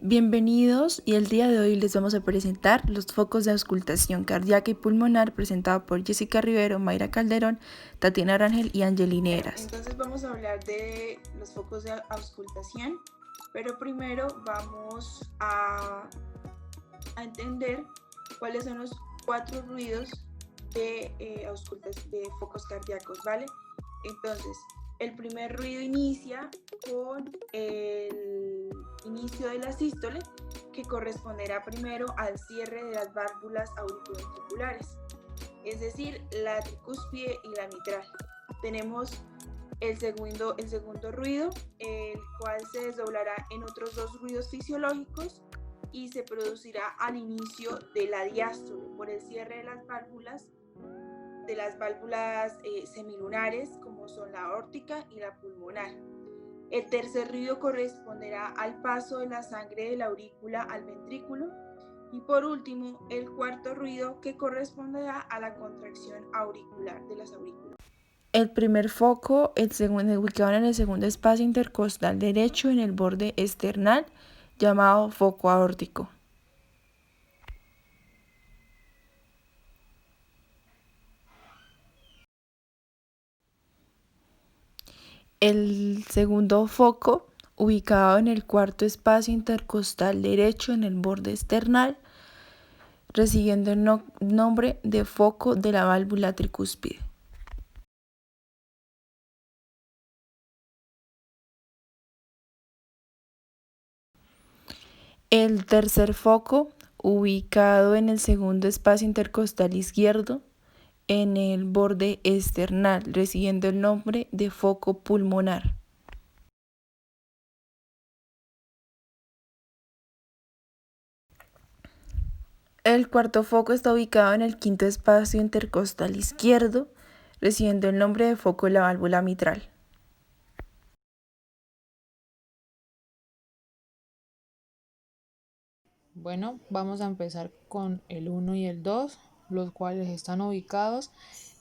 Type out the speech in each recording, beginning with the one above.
Bienvenidos y el día de hoy les vamos a presentar los focos de auscultación cardíaca y pulmonar presentado por Jessica Rivero, Mayra Calderón, Tatiana Rangel y Angelina Heras. Entonces vamos a hablar de los focos de auscultación, pero primero vamos a entender cuáles son los 4 ruidos de focos cardíacos, ¿vale? Entonces, el primer ruido inicia con el inicio de la sístole, que corresponderá primero al cierre de las válvulas auriculoventriculares, es decir, la tricúspide y la mitral. Tenemos el segundo ruido, el cual se desdoblará en otros 2 ruidos fisiológicos y se producirá al inicio de la diástole por el cierre de las válvulas semilunares, como son la aórtica y la pulmonar. El tercer ruido corresponderá al paso de la sangre de la aurícula al ventrículo. Y por último, el cuarto ruido, que corresponderá a la contracción auricular de las aurículas. El primer foco, ubicado en el segundo espacio intercostal derecho en el borde esternal, llamado foco aórtico. El segundo foco, ubicado en el cuarto espacio intercostal derecho en el borde esternal, recibiendo el nombre de foco de la válvula tricúspide. El tercer foco, ubicado en el segundo espacio intercostal izquierdo, en el borde esternal, recibiendo el nombre de foco pulmonar. El cuarto foco está ubicado en el quinto espacio intercostal izquierdo, recibiendo el nombre de foco de la válvula mitral. Bueno, vamos a empezar con el 1 y el 2, los cuales están ubicados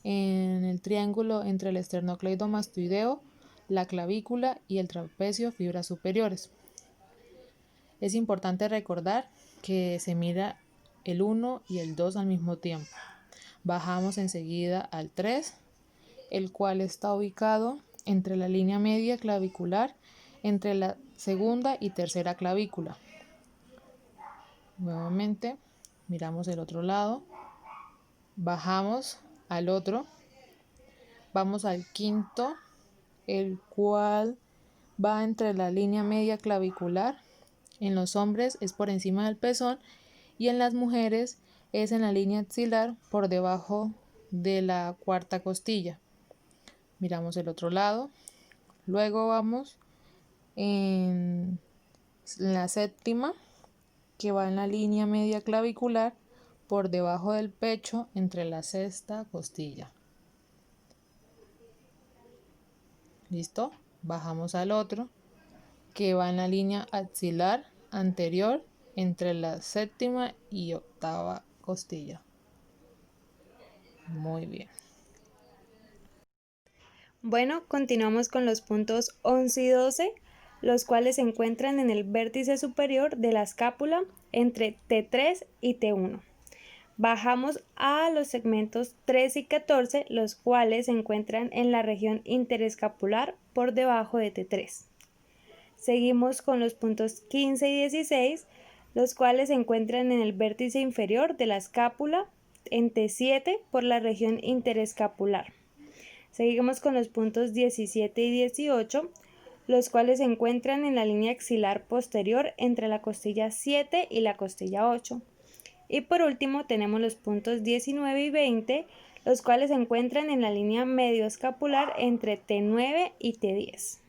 en el triángulo entre el esternocleidomastoideo, la clavícula y el trapecio, fibras superiores. Es importante recordar que se mira el 1 y el 2 al mismo tiempo. Bajamos enseguida al 3, el cual está ubicado entre la línea media clavicular, entre la segunda y tercera clavícula. Nuevamente miramos el otro lado, bajamos al otro, vamos al quinto, el cual va entre la línea media clavicular. En los hombres es por encima del pezón y en las mujeres es en la línea axilar por debajo de la cuarta costilla. Miramos el otro lado, luego vamos en la séptima, que va en la línea media clavicular por debajo del pecho entre la sexta costilla. ¿Listo? Bajamos al otro, que va en la línea axilar anterior entre la séptima y octava costilla. Muy bien. Bueno, continuamos con los puntos 11 y 12, los cuales se encuentran en el vértice superior de la escápula entre T3 y T1. Bajamos a los segmentos 13 y 14, los cuales se encuentran en la región interescapular por debajo de T3. Seguimos con los puntos 15 y 16, los cuales se encuentran en el vértice inferior de la escápula en T7 por la región interescapular. Seguimos con los puntos 17 y 18, los cuales se encuentran en la línea axilar posterior entre la costilla 7 y la costilla 8. Y por último tenemos los puntos 19 y 20, los cuales se encuentran en la línea medioescapular entre T9 y T10.